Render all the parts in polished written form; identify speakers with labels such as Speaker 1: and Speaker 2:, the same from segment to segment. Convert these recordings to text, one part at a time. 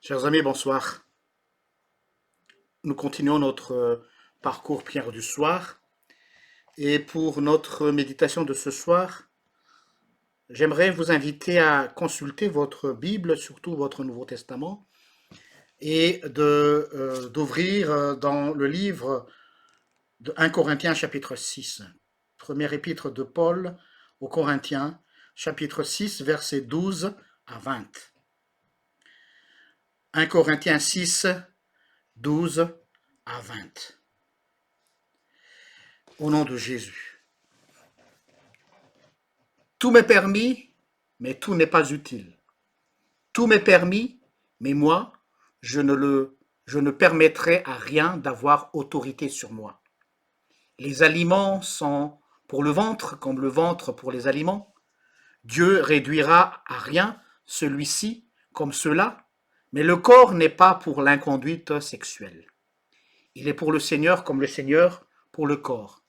Speaker 1: Chers amis, bonsoir. Nous continuons notre parcours Pierre du soir. Et pour notre méditation de ce soir, j'aimerais vous inviter à consulter votre Bible, surtout votre Nouveau Testament, et d'ouvrir dans le livre de 1 Corinthiens chapitre 6. Première épître de Paul aux Corinthiens, chapitre 6, versets 12 à 20. 1 Corinthiens 6, 12 à 20. Au nom de Jésus. Tout m'est permis, mais tout n'est pas utile. Tout m'est permis, mais moi, je ne permettrai à rien d'avoir autorité sur moi. Les aliments sont pour le ventre, comme le ventre pour les aliments. Dieu réduira à rien celui-ci comme cela, mais le corps n'est pas pour l'inconduite sexuelle. Il est pour le Seigneur comme le Seigneur pour le corps.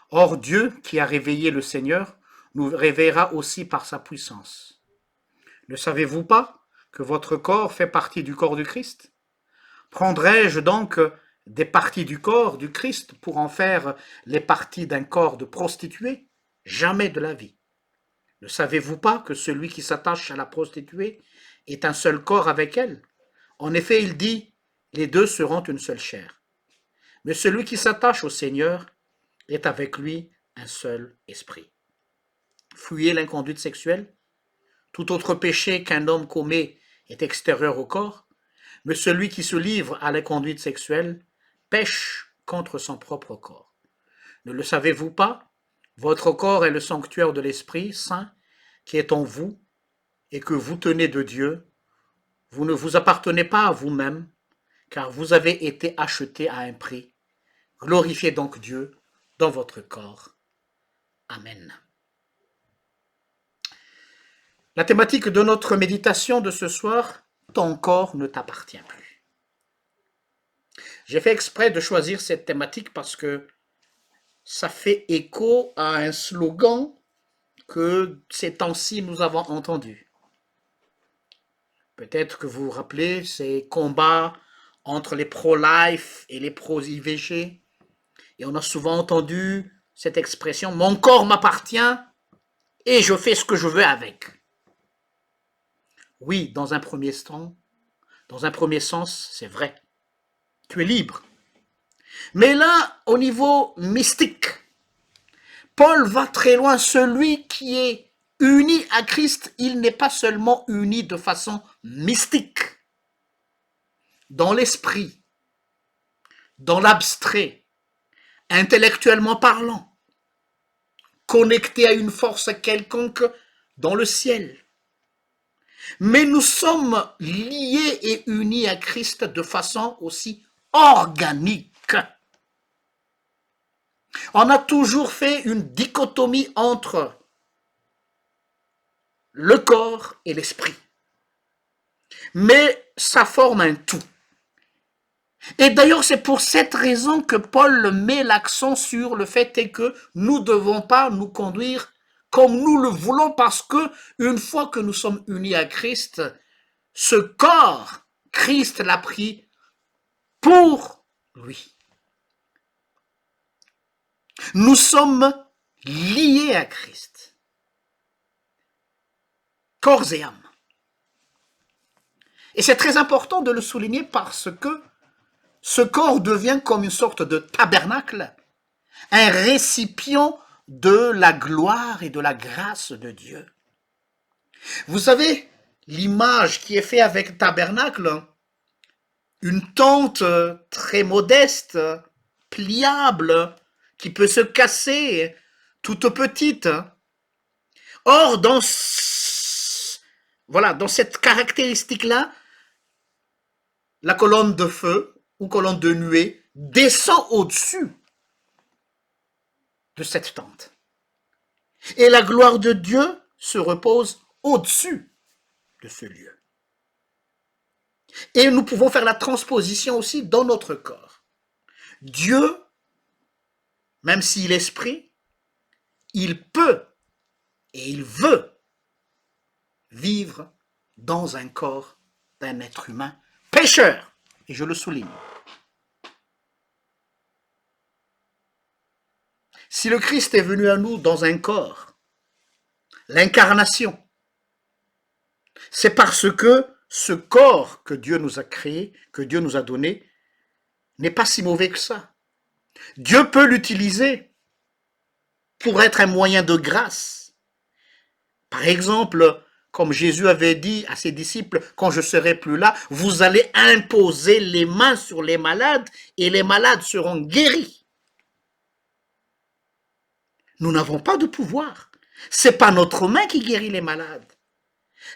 Speaker 1: Or Dieu, qui a réveillé le Seigneur, nous réveillera aussi par sa puissance. Ne savez-vous pas que votre corps fait partie du corps du Christ? Prendrai-je donc des parties du corps du Christ pour en faire les parties d'un corps de prostituée? Jamais de la vie. Ne savez-vous pas que celui qui s'attache à la prostituée est un seul corps avec elle? En effet, il dit, les deux seront une seule chair. Mais celui qui s'attache au Seigneur est avec lui un seul esprit. Fuyez l'inconduite sexuelle. Tout autre péché qu'un homme commet est extérieur au corps, mais celui qui se livre à l'inconduite sexuelle pêche contre son propre corps. Ne le savez-vous pas? Votre corps est le sanctuaire de l'Esprit Saint qui est en vous et que vous tenez de Dieu. Vous ne vous appartenez pas à vous-même, car vous avez été achetés à un prix. Glorifiez donc Dieu dans votre corps. Amen. La thématique de notre méditation de ce soir, ton corps ne t'appartient plus. J'ai fait exprès de choisir cette thématique parce que ça fait écho à un slogan que ces temps-ci nous avons entendu. Peut-être que vous vous rappelez ces combats entre les pro-life et les pro-IVG. Et on a souvent entendu cette expression « mon corps m'appartient et je fais ce que je veux avec ». Oui, dans un premier sens, c'est vrai. Tu es libre. Mais là, au niveau mystique, Paul va très loin. Celui qui est uni à Christ, il n'est pas seulement uni de façon mystique, dans l'esprit, dans l'abstrait, intellectuellement parlant, connecté à une force quelconque dans le ciel. Mais nous sommes liés et unis à Christ de façon aussi organique. On a toujours fait une dichotomie entre le corps et l'esprit. Mais ça forme un tout. Et d'ailleurs, c'est pour cette raison que Paul met l'accent sur le fait que nous ne devons pas nous conduire comme nous le voulons, parce que une fois que nous sommes unis à Christ, ce corps, Christ l'a pris pour lui. Nous sommes liés à Christ, corps et âme. Et c'est très important de le souligner parce que ce corps devient comme une sorte de tabernacle, un récipient de la gloire et de la grâce de Dieu. Vous savez, l'image qui est faite avec tabernacle, une tente très modeste, pliable, qui peut se casser, toute petite. Or, dans cette caractéristique-là, la colonne de feu ou colonne de nuée descend au-dessus de cette tente. Et la gloire de Dieu se repose au-dessus de ce lieu. Et nous pouvons faire la transposition aussi dans notre corps. Dieu, même s'il est esprit, il peut et il veut vivre dans un corps d'un être humain pécheurs, et je le souligne. Si le Christ est venu à nous dans un corps, l'incarnation, c'est parce que ce corps que Dieu nous a créé, que Dieu nous a donné, n'est pas si mauvais que ça. Dieu peut l'utiliser pour être un moyen de grâce. Par exemple, comme Jésus avait dit à ses disciples, quand je serai plus là, vous allez imposer les mains sur les malades et les malades seront guéris. Nous n'avons pas de pouvoir. C'est pas notre main qui guérit les malades.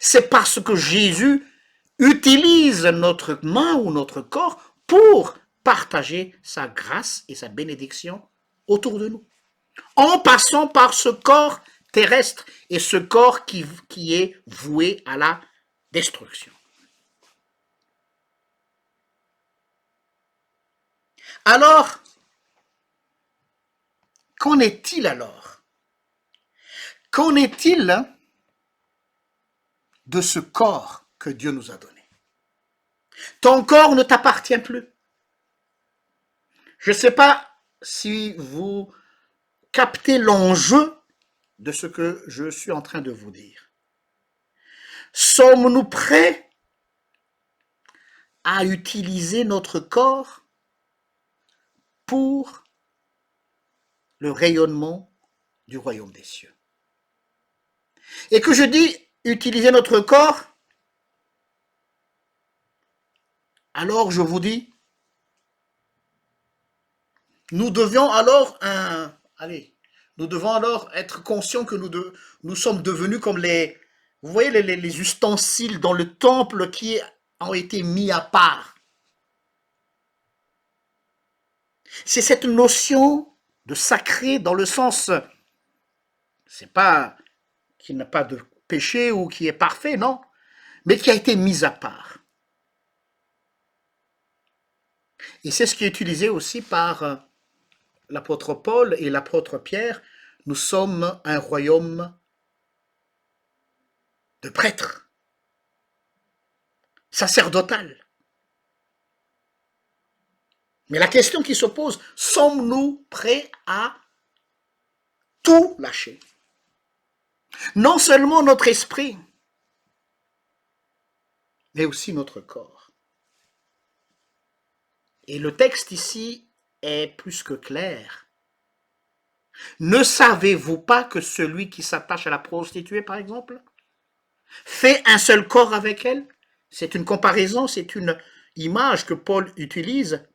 Speaker 1: C'est parce que Jésus utilise notre main ou notre corps pour partager sa grâce et sa bénédiction autour de nous. En passant par ce corps terrestre et ce corps qui est voué à la destruction. Alors, qu'en est-il alors? Qu'en est-il de ce corps que Dieu nous a donné? Ton corps ne t'appartient plus. Je ne sais pas si vous captez l'enjeu de ce que je suis en train de vous dire. Sommes-nous prêts à utiliser notre corps pour le rayonnement du royaume des cieux? Et que je dis utiliser notre corps, alors je vous dis, nous devons alors être conscients que nous sommes devenus comme vous voyez les ustensiles dans le temple qui ont été mis à part. C'est cette notion de sacré dans le sens, c'est pas qui n'a pas de péché ou qui est parfait, non, mais qui a été mis à part. Et c'est ce qui est utilisé aussi par l'apôtre Paul et l'apôtre Pierre. Nous sommes un royaume de prêtres, sacerdotal. Mais la question qui se pose, sommes-nous prêts à tout lâcher? Non seulement notre esprit, mais aussi notre corps. Et le texte ici est plus que clair. Ne savez-vous pas que celui qui s'attache à la prostituée, par exemple, fait un seul corps avec elle? C'est une comparaison, c'est une image que Paul utilise.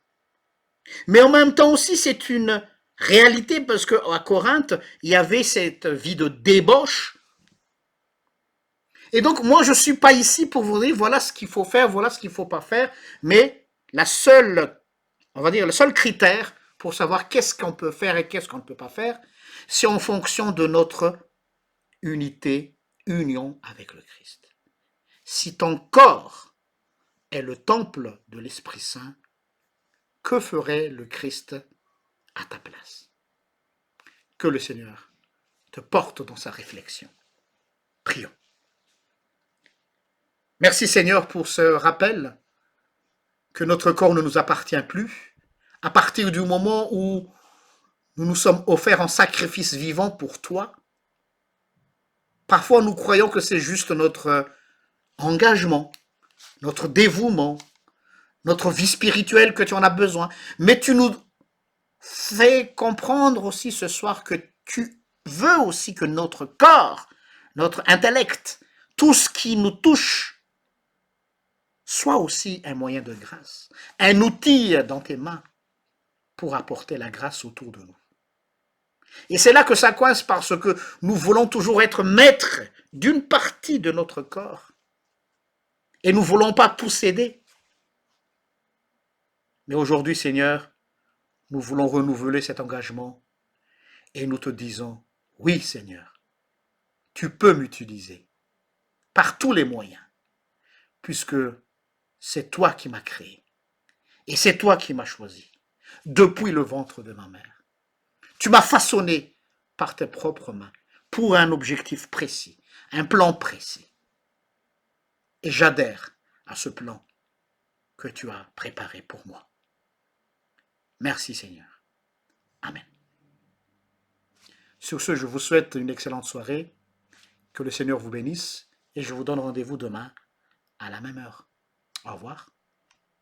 Speaker 1: Mais en même temps aussi, c'est une réalité parce qu'à Corinthe, il y avait cette vie de débauche. Et donc, moi, je ne suis pas ici pour vous dire voilà ce qu'il faut faire, voilà ce qu'il ne faut pas faire, mais le seul critère pour savoir qu'est-ce qu'on peut faire et qu'est-ce qu'on ne peut pas faire, c'est en fonction de notre union avec le Christ. Si ton corps est le temple de l'Esprit Saint, que ferait le Christ à ta place? Que le Seigneur te porte dans sa réflexion. Prions. Merci Seigneur pour ce rappel que notre corps ne nous appartient plus, à partir du moment où nous nous sommes offerts en sacrifice vivant pour toi. Parfois nous croyons que c'est juste notre engagement, notre dévouement, notre vie spirituelle que tu en as besoin. Mais tu nous fais comprendre aussi ce soir que tu veux aussi que notre corps, notre intellect, tout ce qui nous touche, soit aussi un moyen de grâce, un outil dans tes mains pour apporter la grâce autour de nous. Et c'est là que ça coince parce que nous voulons toujours être maîtres d'une partie de notre corps. Et nous ne voulons pas tout céder. Mais aujourd'hui, Seigneur, nous voulons renouveler cet engagement et nous te disons, oui Seigneur, tu peux m'utiliser par tous les moyens, puisque c'est toi qui m'as créé et c'est toi qui m'as choisi depuis le ventre de ma mère. Tu m'as façonné par tes propres mains pour un objectif précis, un plan précis. Et j'adhère à ce plan que tu as préparé pour moi. Merci Seigneur. Amen. Sur ce, je vous souhaite une excellente soirée. Que le Seigneur vous bénisse et je vous donne rendez-vous demain à la même heure. Au revoir.